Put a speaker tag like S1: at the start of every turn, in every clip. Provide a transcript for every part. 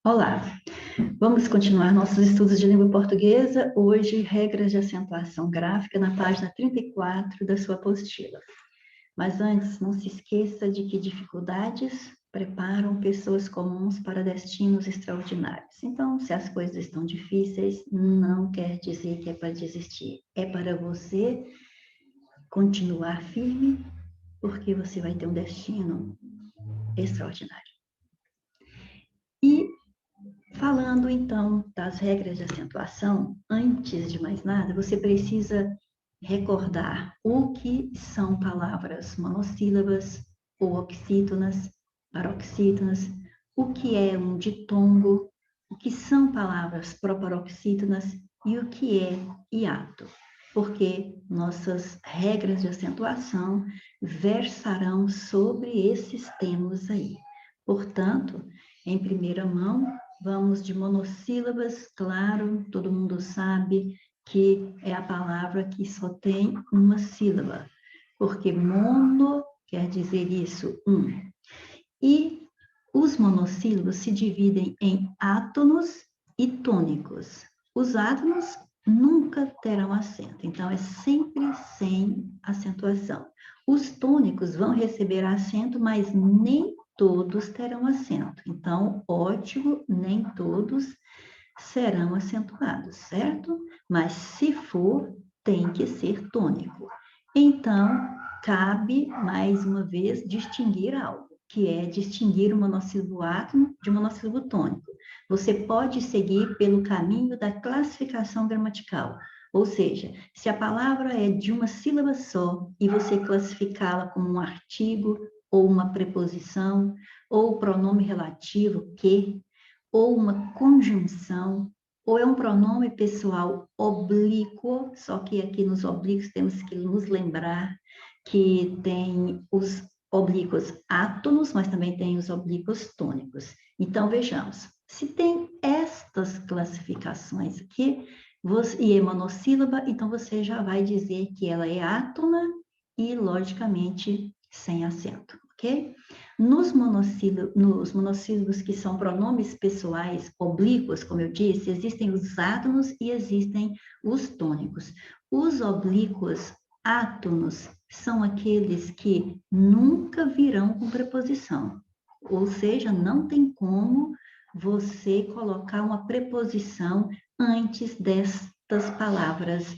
S1: Olá, vamos continuar nossos estudos de língua portuguesa. Hoje, regras de acentuação gráfica na página 34 da sua apostila. Mas antes, não se esqueça de que dificuldades preparam pessoas comuns para destinos extraordinários. Então, se as coisas estão difíceis, não quer dizer que é para desistir. É para você continuar firme, porque você vai ter um destino extraordinário. E falando, então, das regras de acentuação, antes de mais nada, você precisa recordar o que são palavras monossílabas ou oxítonas, paroxítonas, o que é um ditongo, o que são palavras proparoxítonas e o que é hiato, porque nossas regras de acentuação versarão sobre esses temas aí. Portanto, em primeira mão, vamos de monossílabas, claro, todo mundo sabe que é a palavra que só tem uma sílaba, porque mono quer dizer isso, um. E os monossílabos se dividem em átonos e tônicos. Os átonos nunca terão acento, então é sempre sem acentuação. Os tônicos vão receber acento, mas nem todos terão acento. Então, ótimo, nem todos serão acentuados, certo? Mas se for, tem que ser tônico. Então, cabe, mais uma vez, distinguir algo, que é distinguir o monossílabo átono de monossílabo tônico. Você pode seguir pelo caminho da classificação gramatical, ou seja, se a palavra é de uma sílaba só e você classificá-la como um artigo ou uma preposição ou pronome relativo que, ou uma conjunção, ou é um pronome pessoal oblíquo, só que aqui nos oblíquos temos que nos lembrar que tem os oblíquos átonos, mas também tem os oblíquos tônicos. Então, vejamos, se tem estas classificações aqui, e é monossílaba, então você já vai dizer que ela é átona e, logicamente, sem acento, ok? Nos monossílabos que são pronomes pessoais oblíquos, como eu disse, existem os átonos e existem os tônicos. Os oblíquos átonos são aqueles que nunca virão com preposição, ou seja, não tem como você colocar uma preposição antes destas palavras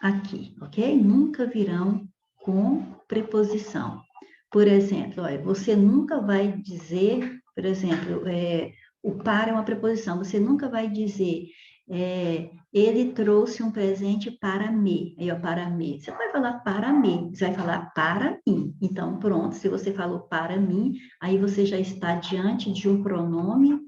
S1: aqui, ok? Nunca virão com preposição. Por exemplo, olha, você nunca vai dizer, por exemplo, o para é uma preposição, você nunca vai dizer ele trouxe um presente para mim. Aí, ó, para mim. Você não vai falar para mim, você vai falar para mim. Então, pronto, se você falou para mim, aí você já está diante de um pronome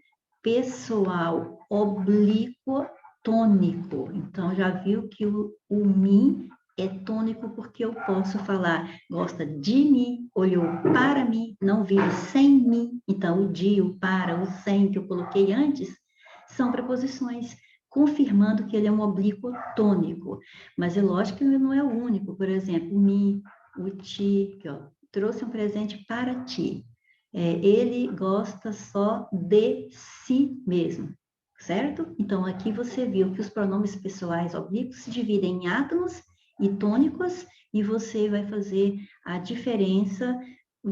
S1: pessoal oblíquo tônico. Então, já viu que o mim é tônico porque eu posso falar gosta de mim, olhou para mim, não vive sem mim. Então, o de, o para, o sem que eu coloquei antes são preposições confirmando que ele é um oblíquo tônico. Mas é lógico que ele não é o único. Por exemplo, o mi, o ti, que, ó, trouxe um presente para ti. Ele gosta só de si mesmo, certo? Então, aqui você viu que os pronomes pessoais oblíquos se dividem em átomos e tônicos, e você vai fazer a diferença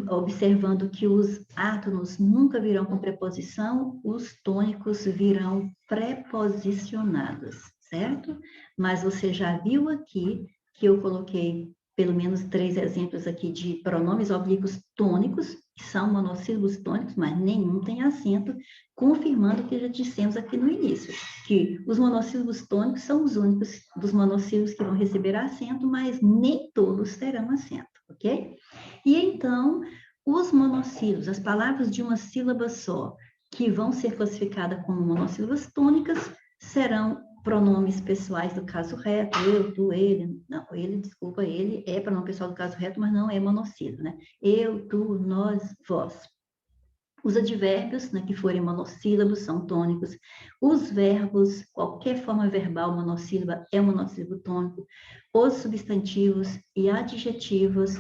S1: observando que os átonos nunca virão com preposição, os tônicos virão preposicionados, certo? Mas você já viu aqui que eu coloquei pelo menos 3 exemplos aqui de pronomes oblíquos tônicos, que são monossílabos tônicos, mas nenhum tem acento, confirmando o que já dissemos aqui no início, que os monossílabos tônicos são os únicos dos monossílabos que vão receber acento, mas nem todos terão acento, ok? E então, os monossílabos, as palavras de uma sílaba só, que vão ser classificadas como monossílabas tônicas, serão pronomes pessoais do caso reto, eu, tu, ele, não, ele, desculpa, ele é pronome pessoal do caso reto, mas não é monossílabo, né? Eu, tu, nós, vós. Os advérbios, né, que forem monossílabos, são tônicos. Os verbos, qualquer forma verbal monossílaba é um monossílabo tônico. Os substantivos e adjetivos,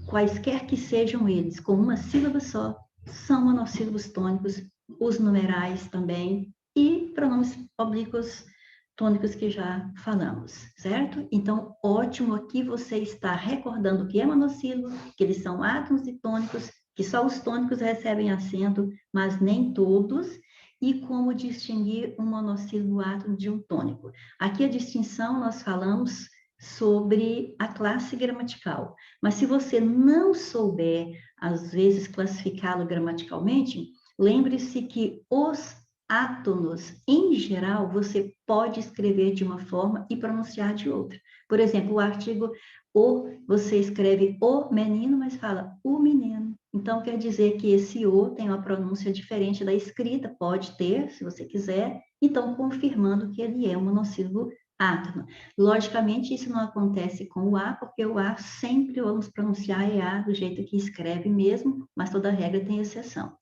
S1: quaisquer que sejam eles, com uma sílaba só, são monossílabos tônicos os numerais também, e pronomes oblíquos tônicos que já falamos, certo? Então, ótimo, aqui você está recordando o que é monossílabo, que eles são átonos e tônicos, que só os tônicos recebem acento, mas nem todos, e como distinguir um monossílabo átono de um tônico. Aqui a distinção nós falamos sobre a classe gramatical, mas se você não souber, às vezes, classificá-lo gramaticalmente, lembre-se que os átonos, em geral, você pode escrever de uma forma e pronunciar de outra. Por exemplo, o artigo o, você escreve o menino, mas fala o menino. Então, quer dizer que esse o tem uma pronúncia diferente da escrita, pode ter, se você quiser, então confirmando que ele é um monossílabo átono. Logicamente, isso não acontece com o A, porque o A sempre vamos pronunciar EA do jeito que escreve mesmo, mas toda regra tem exceção.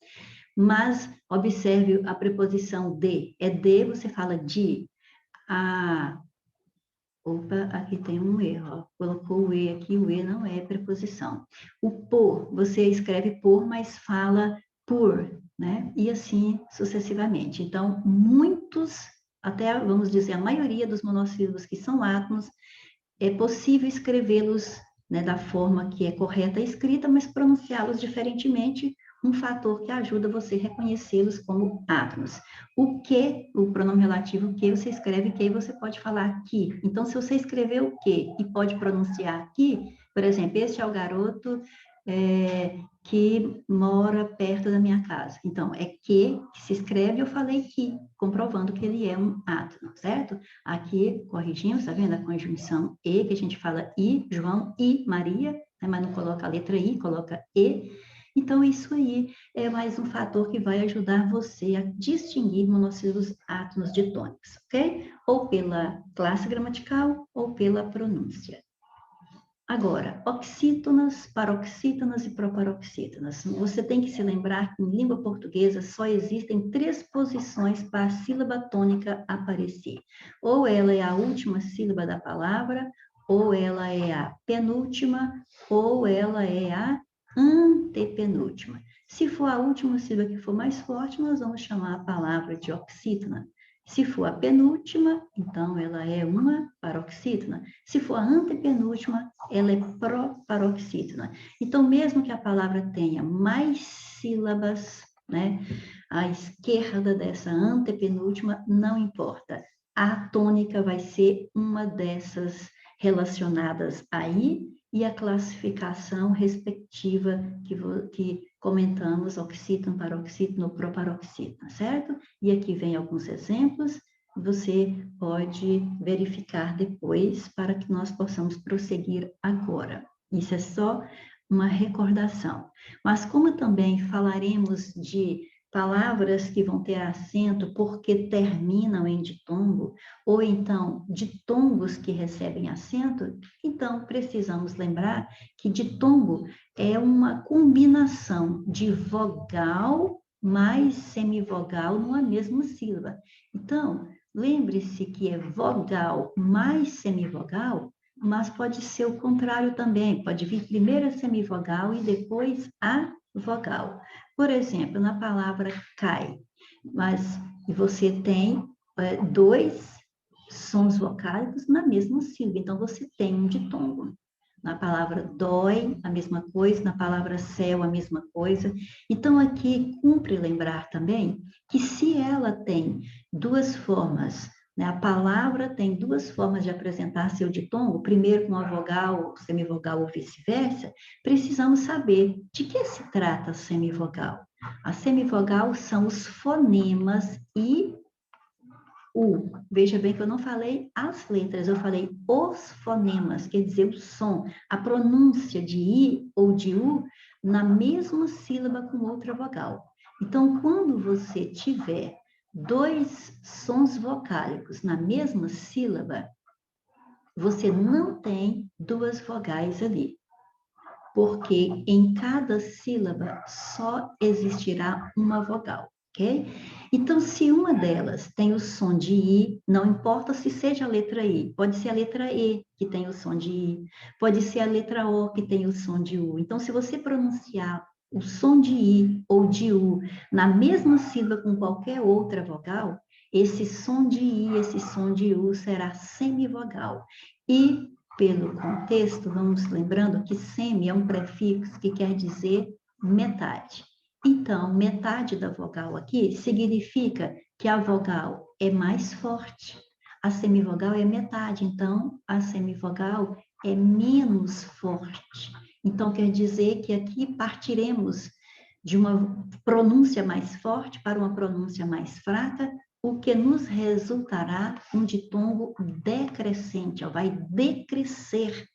S1: Mas observe a preposição de. É de, você fala de. Opa, aqui tem um erro. Ó. Colocou o E aqui, o E não é preposição. O por, você escreve por, mas fala por, né? E assim sucessivamente. Então, muitos, até vamos dizer, a maioria dos monossílabos que são átonos, é possível escrevê-los, né, da forma que é correta a escrita, mas pronunciá-los diferentemente, um fator que ajuda você a reconhecê-los como átonos. O que, o pronome relativo que, você escreve que, você pode falar que. Então, se você escrever o que e pode pronunciar que, por exemplo, este é o garoto que mora perto da minha casa. Então, é que se escreve, eu falei que, comprovando que ele é um átono, certo? Aqui, corrigimos, tá vendo? A conjunção E, que a gente fala I, João, I, Maria, né? Mas não coloca a letra I, coloca E. Então, isso aí é mais um fator que vai ajudar você a distinguir monossílabos átonos de tônicos, ok? Ou pela classe gramatical ou pela pronúncia. Agora, oxítonas, paroxítonas e proparoxítonas. Você tem que se lembrar que em língua portuguesa só existem 3 posições para a sílaba tônica aparecer. Ou ela é a última sílaba da palavra, ou ela é a penúltima, ou ela é a antepenúltima. Se for a última sílaba que for mais forte, nós vamos chamar a palavra de oxítona. Se for a penúltima, então ela é uma paroxítona. Se for a antepenúltima, ela é proparoxítona. Então, mesmo que a palavra tenha mais sílabas, né, à esquerda dessa antepenúltima, não importa. A tônica vai ser uma dessas relacionadas aí e a classificação respectiva que comentamos, oxítono, paroxítono, proparoxítono, certo? E aqui vem alguns exemplos, você pode verificar depois para que nós possamos prosseguir agora. Isso é só uma recordação. Mas como também falaremos de palavras que vão ter acento porque terminam em ditongo, ou então ditongos que recebem acento, então precisamos lembrar que ditongo é uma combinação de vogal mais semivogal numa mesma sílaba. Então, lembre-se que é vogal mais semivogal, mas pode ser o contrário também. Pode vir primeiro a semivogal e depois a vogal. Por exemplo, na palavra cai, mas você tem 2 sons vocálicos na mesma sílaba, então você tem um ditongo. Na palavra dói, a mesma coisa, na palavra céu, a mesma coisa. Então, aqui cumpre lembrar também que se ela tem 2 formas, né, a palavra tem 2 formas de apresentar seu ditongo, primeiro com a vogal, semivogal ou vice-versa, precisamos saber de que se trata a semivogal. A semivogal são os fonemas I, U. Veja bem que eu não falei as letras, eu falei os fonemas, quer dizer, o som, a pronúncia de I ou de U na mesma sílaba com outra vogal. Então, quando você tiver 2 sons vocálicos na mesma sílaba, você não tem 2 vogais ali, porque em cada sílaba só existirá uma vogal, ok? Então, se uma delas tem o som de I, não importa se seja a letra I, pode ser a letra E que tem o som de I, pode ser a letra O que tem o som de U. Então, se você pronunciar o som de I ou de U na mesma sílaba com qualquer outra vogal, esse som de I, esse som de U será semivogal. E, pelo contexto, vamos lembrando que semi é um prefixo que quer dizer metade. Então, metade da vogal aqui significa que a vogal é mais forte. A semivogal é metade, então a semivogal é menos forte. Então, quer dizer que aqui partiremos de uma pronúncia mais forte para uma pronúncia mais fraca, o que nos resultará um ditongo decrescente, vai decrescer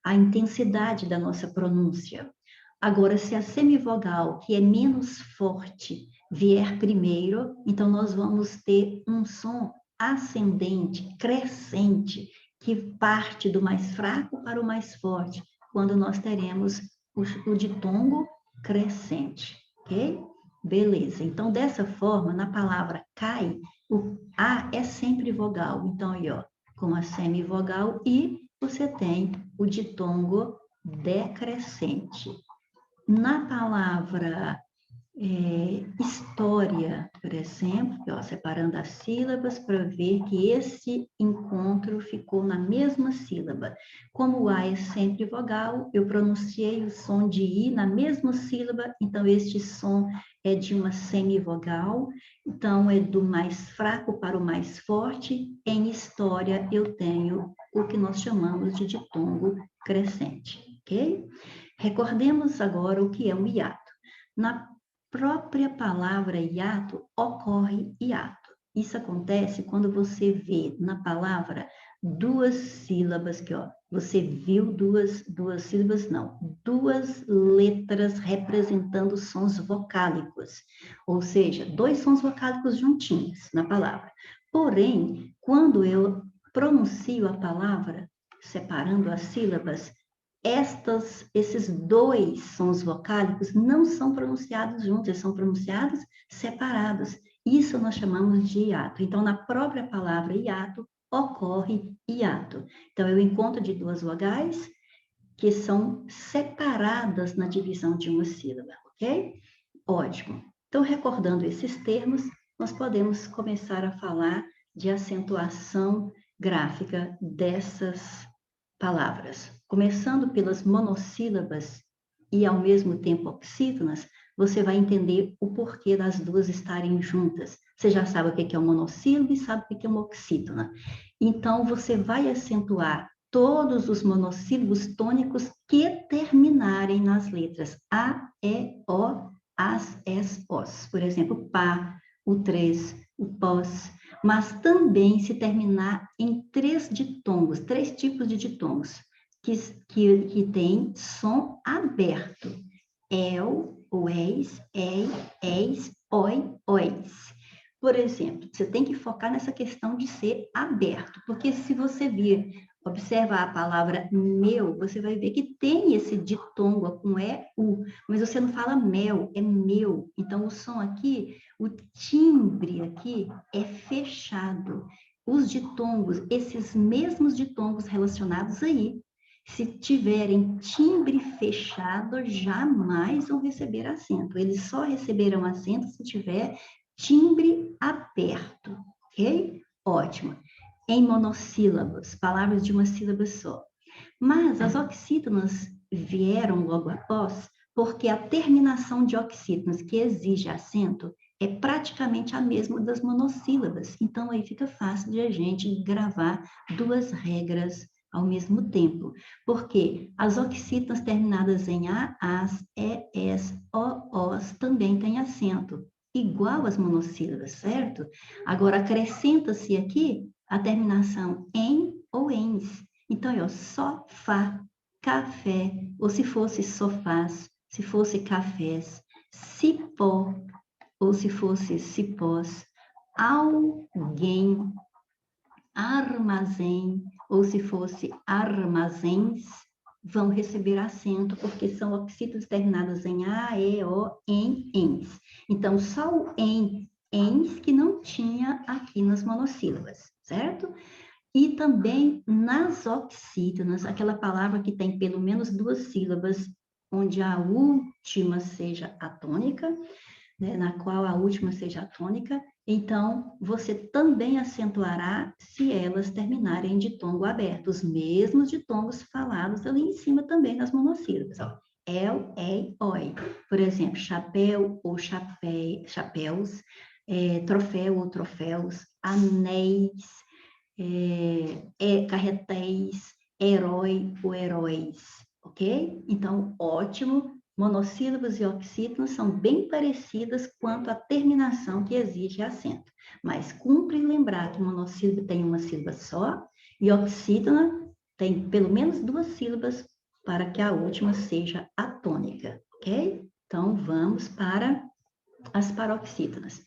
S1: a intensidade da nossa pronúncia. Agora, se a semivogal, que é menos forte, vier primeiro, então nós vamos ter um som ascendente, crescente, que parte do mais fraco para o mais forte, quando nós teremos o ditongo crescente, ok? Beleza. Então, dessa forma, na palavra cai, o A é sempre vogal. Então, aí, ó, com a semivogal I, você tem o ditongo decrescente. Na palavra história, por exemplo, ó, separando as sílabas para ver que esse encontro ficou na mesma sílaba. Como o A é sempre vogal, eu pronunciei o som de I na mesma sílaba, então este som é de uma semivogal, então é do mais fraco para o mais forte. Em história, eu tenho o que nós chamamos de ditongo crescente, ok? Recordemos agora o que é um hiato. Na própria palavra hiato, ocorre hiato. Isso acontece quando você vê na palavra duas sílabas, que ó, você viu duas sílabas, não, duas letras representando sons vocálicos, ou seja, dois sons vocálicos juntinhos na palavra. Porém, quando eu pronuncio a palavra, separando as sílabas, esses dois sons vocálicos não são pronunciados juntos, eles são pronunciados separados. Isso nós chamamos de hiato. Então, na própria palavra hiato, ocorre hiato. Então, eu encontro de duas vogais que são separadas na divisão de uma sílaba, ok? Ótimo. Então, recordando esses termos, nós podemos começar a falar de acentuação gráfica dessas palavras. Começando pelas monossílabas e, ao mesmo tempo, oxítonas, você vai entender o porquê das duas estarem juntas. Você já sabe o que é um monossílabo e sabe o que é uma oxítona. Então, você vai acentuar todos os monossílabos tônicos que terminarem nas letras A, E, O, As, Es, Os. Por exemplo, pá, o três, o pós, mas também se terminar em três ditongos, três tipos de ditongos, que tem som aberto. El, ois, ei, eis, oi, ois. Por exemplo, você tem que focar nessa questão de ser aberto, porque se você observar a palavra meu, você vai ver que tem esse ditongo com E, U, mas você não fala mel, é meu. Então, o som aqui, o timbre aqui é fechado. Os ditongos, esses mesmos ditongos relacionados aí, se tiverem timbre fechado, jamais vão receber acento. Eles só receberão acento se tiver timbre aberto, ok? Ótimo. Em monossílabos, palavras de uma sílaba só. Mas as oxítonas vieram logo após, porque a terminação de oxítonas que exige acento é praticamente a mesma das monossílabas. Então, aí fica fácil de a gente gravar duas regras ao mesmo tempo, porque as oxítonas terminadas em A, As, E, Es, O, Os também têm acento, igual às monossílabas, certo? Agora, acrescenta-se aqui a terminação em ou ens. Então, ó, sofá, café, ou se fosse sofás, se fosse cafés, cipó, ou se fosse cipós, alguém, armazém, ou se fosse armazéns, vão receber acento, porque são oxítonas terminadas em A, E, O, em, ens. Então, só o em, ens, que não tinha aqui nas monossílabas, certo? E também nas oxítonas, aquela palavra que tem pelo menos duas sílabas, onde a última seja a tônica, né, na qual a última seja a tônica, então você também acentuará se elas terminarem de tongo aberto, os mesmos ditongos falados ali em cima também nas monossílabas, ó. El, ei, oi. Por exemplo, chapéu ou chapéus, troféu ou troféus, anéis, carretéis, herói ou heróis, ok? Então, ótimo. Monossílabos e oxítonas são bem parecidas quanto à terminação que exige acento. Mas cumpre lembrar que monossílabo tem uma sílaba só e oxítona tem pelo menos 2 sílabas para que a última seja a tônica, ok? Então, vamos para as paroxítonas.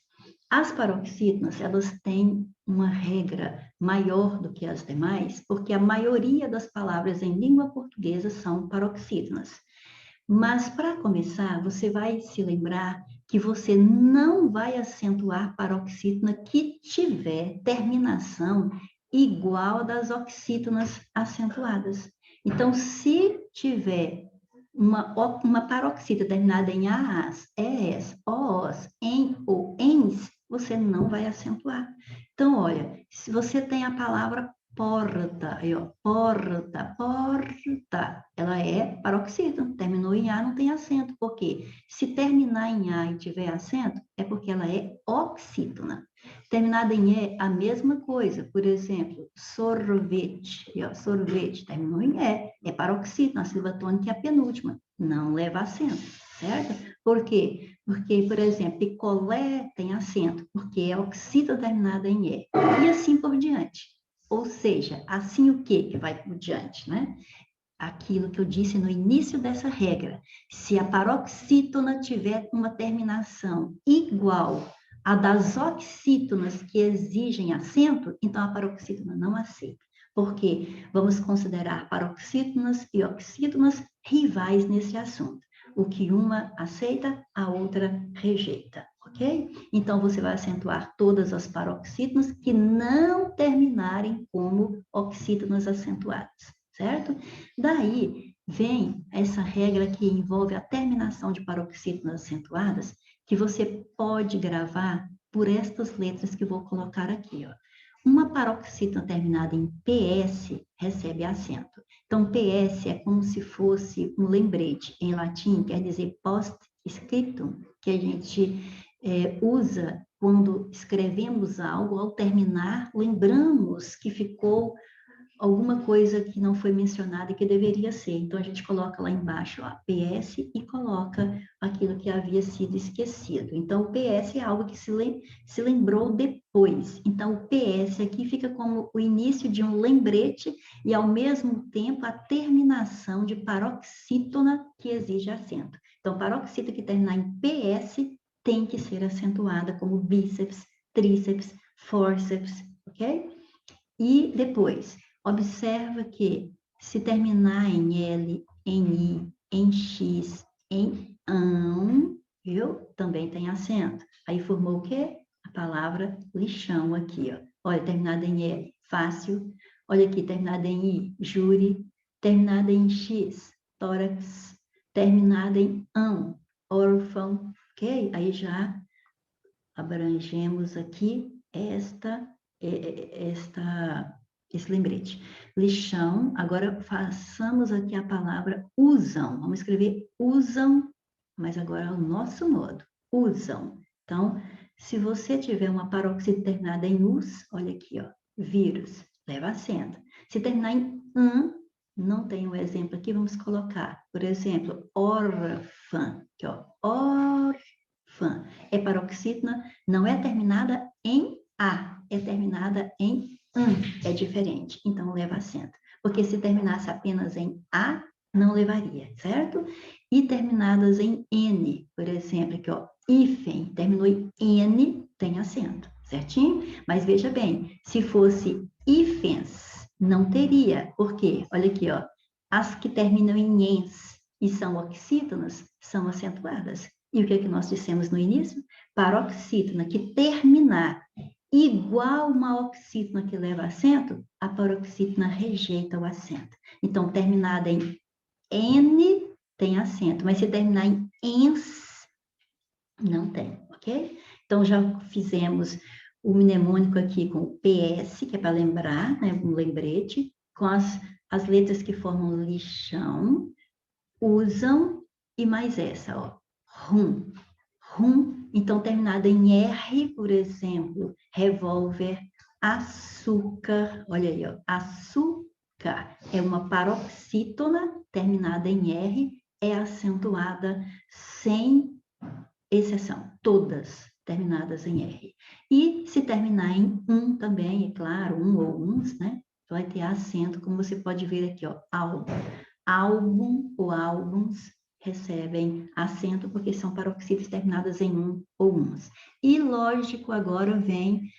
S1: As paroxítonas, elas têm uma regra maior do que as demais, porque a maioria das palavras em língua portuguesa são paroxítonas. Mas, para começar, você vai se lembrar que você não vai acentuar paroxítona que tiver terminação igual a das oxítonas acentuadas. Então, se tiver uma paroxítona terminada em AAs, ES, OOs, EN ou ENS, você não vai acentuar. Então, olha, se você tem a palavra porta, aí, ó, porta, ela é paroxítona, terminou em A, não tem acento. Por quê? Se terminar em A e tiver acento, é porque ela é oxítona. Terminada em E, a mesma coisa. Por exemplo, sorvete, aí, ó, sorvete, terminou em E, é paroxítona, a sílaba tônica é a penúltima, não leva acento, certo? Por quê? Porque, por exemplo, picolé tem acento, porque é oxítona terminada em E, e assim por diante. Ou seja, assim o que vai por diante, né? Aquilo que eu disse no início dessa regra. Se a paroxítona tiver uma terminação igual à das oxítonas que exigem acento, então a paroxítona não aceita. Porque vamos considerar paroxítonas e oxítonas rivais nesse assunto. O que uma aceita, a outra rejeita, ok? Então, você vai acentuar todas as paroxítonas que não terminarem como oxítonas acentuadas, certo? Daí vem essa regra que envolve a terminação de paroxítonas acentuadas, que você pode gravar por estas letras que vou colocar aqui, ó. Uma paroxítona terminada em PS recebe acento. Então, PS é como se fosse um lembrete. Em latim, quer dizer post-scriptum, que a gente usa quando escrevemos algo, ao terminar, lembramos que ficou alguma coisa que não foi mencionada e que deveria ser. Então, a gente coloca lá embaixo a PS e coloca aquilo que havia sido esquecido. Então, o PS é algo que se lembrou depois. Então, o PS aqui fica como o início de um lembrete e, ao mesmo tempo, a terminação de paroxítona que exige acento. Então, paroxítona que terminar em PS tem que ser acentuada como bíceps, tríceps, fórceps, ok? E depois, observa que se terminar em L, em I, em X, em ão, viu? Também tem acento. Aí formou o quê? A palavra lixão aqui, ó. Olha, terminada em L, fácil. Olha aqui, terminada em I, júri. Terminada em X, tórax. Terminada em ão, órfão, ok? Aí já abrangemos aqui esse lembrete. Lixão, agora façamos aqui a palavra usam. Vamos escrever usam, mas agora ao nosso modo. Usam. Então, se você tiver uma paroxítona terminada em us, olha aqui, ó, vírus, leva acento. Se terminar em não tem um exemplo aqui, vamos colocar, por exemplo, órfã, aqui, ó, órfã. É paroxítona, não é terminada em A, é terminada em é diferente, então leva acento. Porque se terminasse apenas em A, não levaria, certo? E terminadas em N, por exemplo, aqui, ó, hífen, terminou em N, tem acento, certinho? Mas veja bem, se fosse hífens, não teria, por quê? Olha aqui, ó, as que terminam em ens e são oxítonas são acentuadas. E o que é que nós dissemos no início? Paroxítona que terminar igual uma oxítona que leva acento, a paroxítona rejeita o acento. Então, terminada em N, tem acento, mas se terminar em ens, não tem, ok? Então, já fizemos o mnemônico aqui com o PS, que é para lembrar, né, um lembrete, com as letras que formam lixão, usam, e mais essa, ó, rum, rum, então terminada em R, por exemplo, revólver, açúcar, olha aí, ó, açúcar, é uma paroxítona terminada em R, é acentuada sem exceção, todas terminadas em R. E se terminar em também, é claro, ou uns, né? Vai ter acento, como você pode ver aqui, ó, álbum. Álbum ou álbuns recebem acento porque são paroxítonas terminadas em ou uns. E, lógico, agora vem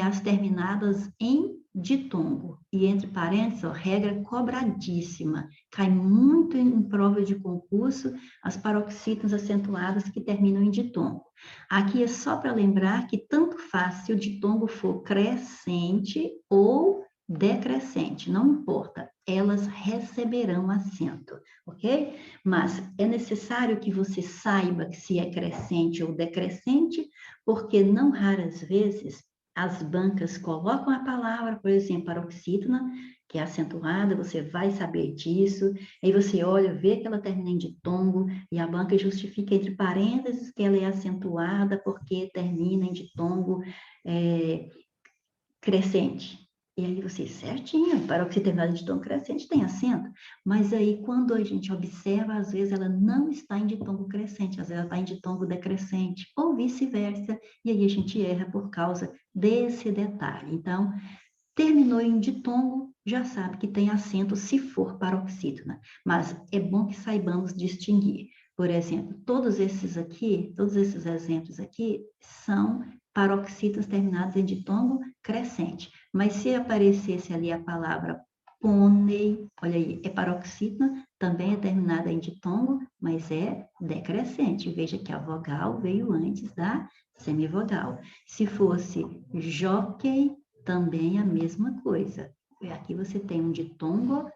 S1: as terminadas em ditongo. E, entre parênteses, ó, regra cobradíssima. Cai muito em prova de concurso as paroxítonas acentuadas que terminam em ditongo. Aqui é só para lembrar que tanto faz se o ditongo for crescente ou decrescente, não importa, elas receberão acento, ok? Mas é necessário que você saiba se é crescente ou decrescente, porque não raras vezes as bancas colocam a palavra, por exemplo, paroxítona, que é acentuada, você vai saber disso, aí você olha, vê que ela termina em ditongo, e a banca justifica entre parênteses que ela é acentuada porque termina em ditongo crescente. E aí você, certinho, paroxítono de tom crescente tem acento. Mas aí, quando a gente observa, às vezes ela não está em ditongo crescente, às vezes ela está em ditongo decrescente, ou vice-versa, e aí a gente erra por causa desse detalhe. Então, terminou em ditongo, já sabe que tem acento se for paroxítona. Mas é bom que saibamos distinguir. Por exemplo, todos esses exemplos aqui são paroxítonas terminadas em ditongo crescente. Mas se aparecesse ali a palavra pônei, olha aí, é paroxítona, também é terminada em ditongo, mas é decrescente. Veja que a vogal veio antes da semivogal. Se fosse jockey, também a mesma coisa. Aqui você tem um ditongo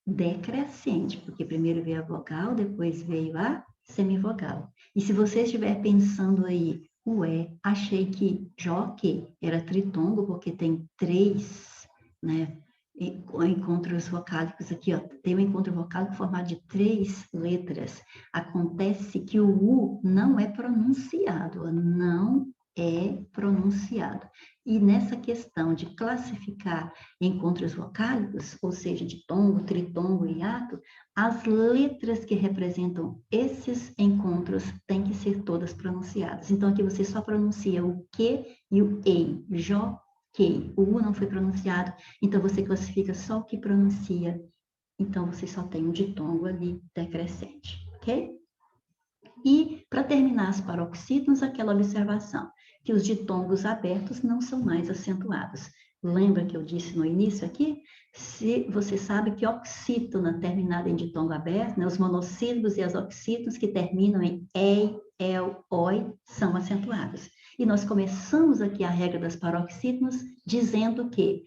S1: decrescente, porque primeiro veio a vogal, depois veio a semivogal. E se você estiver pensando aí, ué, achei que jockey era tritongo, porque tem 3, né, encontros vocálicos aqui, ó, tem um encontro vocálico formado de 3 letras. Acontece que o U não é pronunciado, não é pronunciado. E nessa questão de classificar encontros vocálicos, ou seja, ditongo, tritongo e hiato, as letras que representam esses encontros têm que ser todas pronunciadas. Então, aqui você só pronuncia o Q e o EI, jockey. O U não foi pronunciado, então você classifica só o que pronuncia. Então, você só tem um ditongo ali decrescente, ok? E, para terminar as paroxítonas, aquela observação, que os ditongos abertos não são mais acentuados. Lembra que eu disse no início aqui? Se você sabe que oxítona terminada em ditongo aberto, né, os monossílabos e as oxítonas que terminam em ei, el, oi, são acentuados. E nós começamos aqui a regra das paroxítonas dizendo que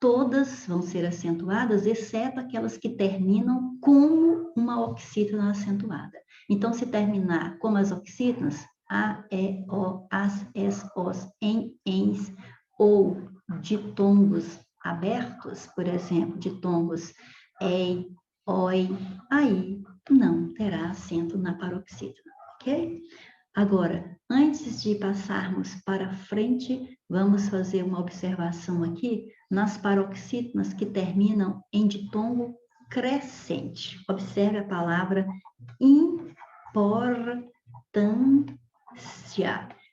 S1: todas vão ser acentuadas, exceto aquelas que terminam como uma oxítona acentuada. Então, se terminar como as oxítonas, a, e, o, as, es, os, em, ens, ou ditongos abertos, por exemplo, ditongos ei, oi, aí não terá acento na paroxítona, ok? Agora, antes de passarmos para frente, vamos fazer uma observação aqui nas paroxítonas que terminam em ditongo crescente. Observe a palavra importância.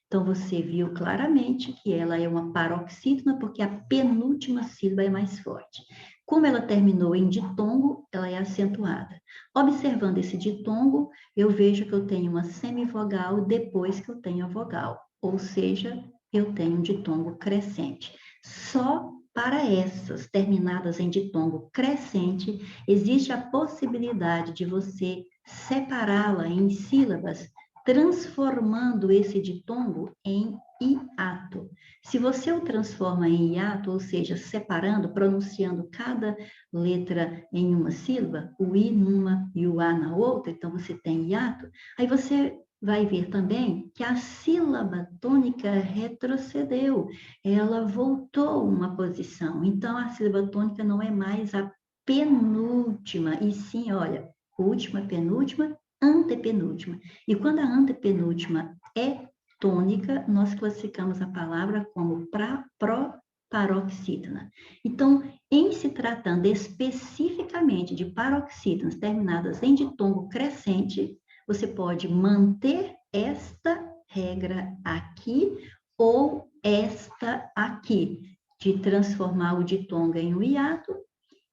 S1: Então, você viu claramente que ela é uma paroxítona porque a penúltima sílaba é mais forte. Como ela terminou em ditongo, ela é acentuada. Observando esse ditongo, eu vejo que eu tenho uma semivogal depois que eu tenho a vogal, ou seja, eu tenho um ditongo crescente. Só para essas terminadas em ditongo crescente, existe a possibilidade de você separá-la em sílabas transformando esse ditongo em hiato. Se você o transforma em hiato, ou seja, separando, pronunciando cada letra em uma sílaba, o i numa e o a na outra, então você tem hiato, aí você vai ver também que a sílaba tônica retrocedeu, ela voltou uma posição. Então, a sílaba tônica não é mais a penúltima, e sim, olha, última, penúltima, antepenúltima. E quando a antepenúltima é tônica, nós classificamos a palavra como proparoxítona. Então, em se tratando especificamente de paroxítonas terminadas em ditongo crescente, você pode manter esta regra aqui ou esta aqui, de transformar o ditongo em um hiato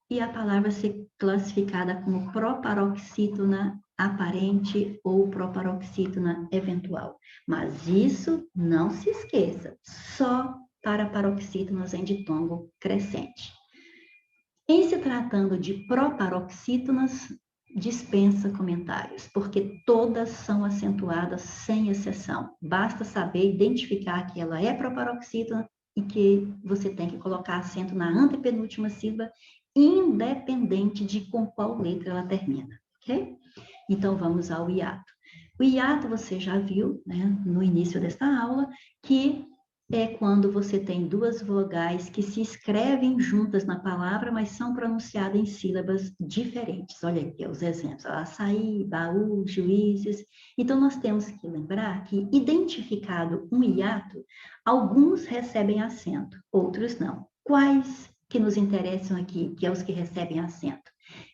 S1: e a palavra ser classificada como proparoxítona aparente ou proparoxítona eventual. Mas isso, não se esqueça, só para paroxítonas em ditongo crescente. Em se tratando de proparoxítonas, dispensa comentários, porque todas são acentuadas sem exceção. Basta saber identificar que ela é proparoxítona e que você tem que colocar acento na antepenúltima sílaba, independente de com qual letra ela termina, ok? Então, vamos ao hiato. O hiato você já viu, né, no início desta aula, que é quando você tem duas vogais que se escrevem juntas na palavra, mas são pronunciadas em sílabas diferentes. Olha aqui os exemplos: açaí, baú, juízes. Então, nós temos que lembrar que, identificado um hiato, alguns recebem acento, outros não. Quais que nos interessam aqui, que é os que recebem acento?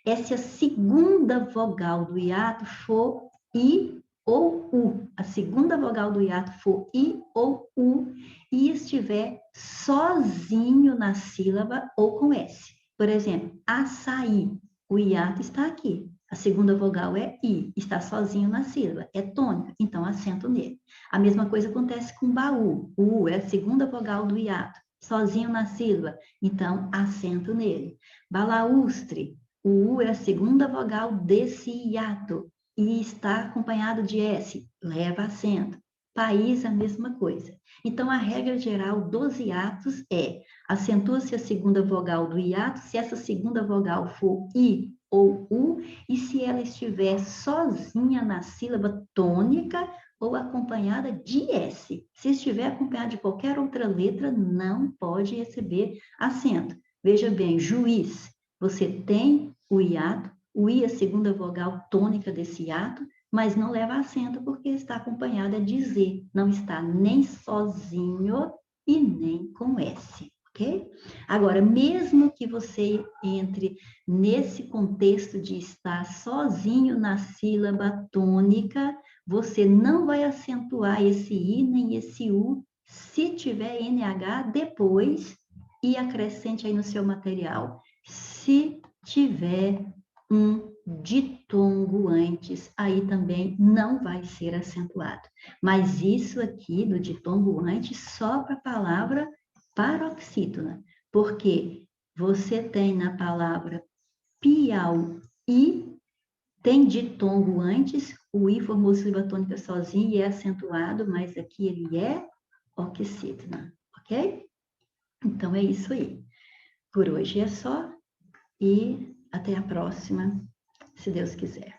S1: É se a segunda vogal do hiato for I ou U. A segunda vogal do hiato for I ou U e estiver sozinho na sílaba ou com S. Por exemplo, açaí, o hiato está aqui. A segunda vogal é I, está sozinho na sílaba, é tônica, então acento nele. A mesma coisa acontece com baú. O U é a segunda vogal do hiato, sozinho na sílaba, então acento nele. Balaústre, o U é a segunda vogal desse hiato e está acompanhado de S, leva acento. País, a mesma coisa. Então, a regra geral dos hiatos é: acentua-se a segunda vogal do hiato se essa segunda vogal for I ou U e se ela estiver sozinha na sílaba tônica ou acompanhada de S. Se estiver acompanhada de qualquer outra letra, não pode receber acento. Veja bem, juiz, você tem o hiato, o I é a segunda vogal tônica desse hiato, mas não leva acento porque está acompanhada de Z, não está nem sozinho e nem com S, ok? Agora, mesmo que você entre nesse contexto de estar sozinho na sílaba tônica, você não vai acentuar esse I nem esse U se tiver NH depois e acrescente aí no seu material. Se tiver um ditongo antes, aí também não vai ser acentuado. Mas isso aqui do ditongo antes só para a palavra paroxítona, porque você tem na palavra Piauí, tem ditongo antes, o I formou sílaba tônica sozinho e é acentuado, mas aqui ele é oxítona, ok? Então é isso aí. Por hoje é só e até a próxima, se Deus quiser.